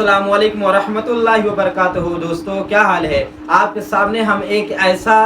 अस्सलाम वालेकुम वरहमतुल्लाहि वबरकातुहू। दोस्तों, क्या हाल है? आपके सामने हम एक ऐसा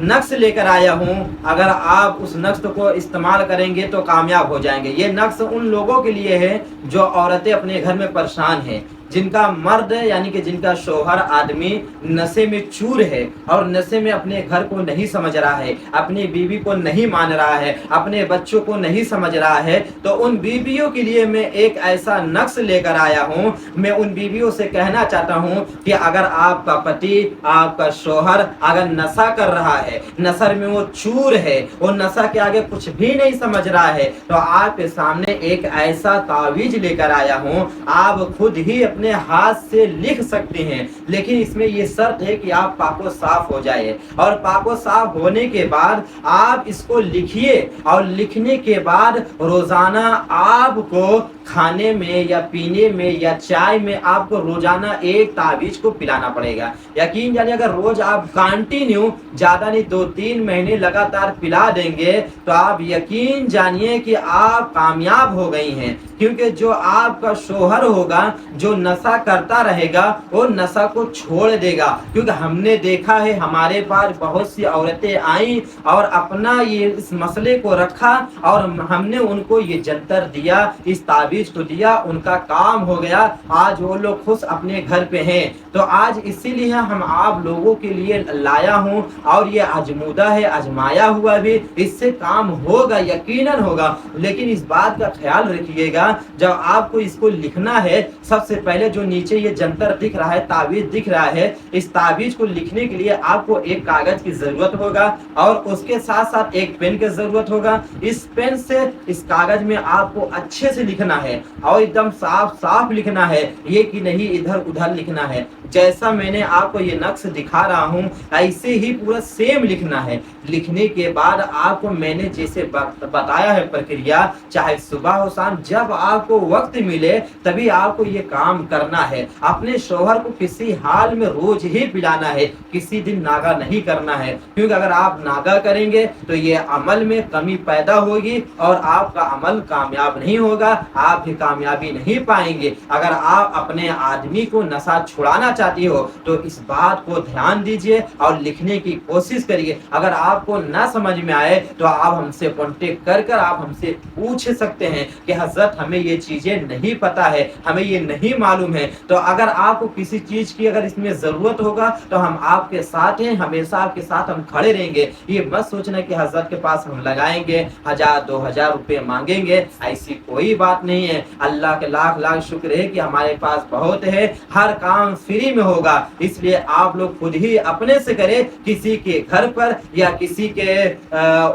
नक्श लेकर आया हूँ, अगर आप उस नक्श को इस्तेमाल करेंगे तो कामयाब हो जाएंगे। ये नक्श उन लोगों के लिए है जो औरतें अपने घर में परेशान हैं, जिनका मर्द यानी कि जिनका शौहर आदमी नशे में चूर है और नशे में अपने घर को नहीं समझ रहा है, अपनी बीवी को नहीं मान रहा है, अपने बच्चों को नहीं समझ रहा है। तो उन बीवियों के लिए मैं एक ऐसा नक्श लेकर आया हूँ। मैं उन बीवियों से कहना चाहता हूँ कि अगर आपका पति, आपका शौहर अगर नशा कर रहा है, नशर में वो चूर है, वो नशा के आगे कुछ भी नहीं समझ रहा है, तो आपके सामने एक ऐसा तावीज लेकर आया हूँ। आप खुद ही अपने हाथ से लिख सकते हैं, लेकिन इसमें ये शर्त है कि आप पाको साफ हो जाए। और पाको साफ होने के बाद आप इसको लिखिए, और लिखने के बाद रोजाना आपको खाने में या पीने में या चाय में आपको रोजाना एक ताबीज को पिलाना पड़ेगा। यकीन जानिए, अगर रोज आप कंटिन्यू ज्यादा नहीं 2-3 महीने लगातार पिला देंगे तो आप यकीन जानिए कि आप कामयाब हो गई हैं। क्योंकि जो आपका शौहर होगा, जो नशा करता रहेगा, वो नशा को छोड़ देगा। क्योंकि हमने देखा है, हमारे पास बहुत सी औरतें आई और अपना ये इस मसले को रखा और हमने उनको ये जंतर दिया, इस ताबीज को दिया, उनका काम हो गया। आज वो लोग खुश अपने घर पे हैं। तो आज इसीलिए हम आप लोगों के लिए लाया हूँ, और ये आजमूदा है, आजमाया हुआ भी, इससे काम होगा, यकीनन होगा। लेकिन इस बात का ख्याल रखिएगा, जब आपको इसको लिखना है, सबसे पहले जो नीचे ये जंतर दिख रहा है, ताबीज दिख रहा है, इस ताबीज को लिखने के लिए आपको एक कागज की जरूरत होगा और उसके साथ साथ एक पेन की जरूरत होगा। इस पेन से इस कागज में आपको अच्छे से लिखना है और एकदम साफ साफ लिखना है, ये कि नहीं इधर उधर लिखना है। जैसा मैंने आपको ये नक्श दिखा रहा हूँ, ऐसे ही पूरा सेम लिखना है। लिखने के बाद आपको मैंने जैसे बताया है प्रक्रिया, चाहे सुबह हो शाम, जब आपको वक्त मिले तभी आपको ये काम करना है। अपने शौहर को किसी हाल में रोज ही पिलाना है, किसी दिन नागा नहीं करना है। क्योंकि अगर आप नागा करेंगे तो ये अमल में कमी पैदा होगी और आपका अमल कामयाब नहीं होगा, आप भी कामयाबी नहीं पाएंगे। अगर आप अपने आदमी को नशा छुड़ाना चाहती हो तो इस बात को ध्यान दीजिए और लिखने की कोशिश करिए। अगर आपको ना समझ में आए तो आप हमसे कांटेक्ट कर आप हमसे पूछ सकते हैं कि हजरत हमें ये चीजें नहीं पता है, हमें ये नहीं मालूम है। तो अगर आपको किसी चीज की अगर इसमें जरूरत होगा तो हम आपके साथ हैं, हमेशा आपके साथ हम खड़े रहेंगे। ये मत सोचना कि हजरत के पास हम लगाएंगे 1000-2000 रुपए मांगेंगे, ऐसी कोई बात नहीं है। अल्लाह के लाख लाख शुक्र है कि हमारे पास बहुत है, हर काम फ्री में होगा। इसलिए आप लोग खुद ही अपने से करें, किसी के घर पर या किसी के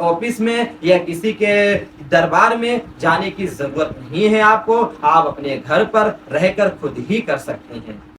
ऑफिस में या किसी के दरबार में जाने की जरूरत नहीं है। आपको आप अपने घर पर रहकर खुद ही कर सकते हैं।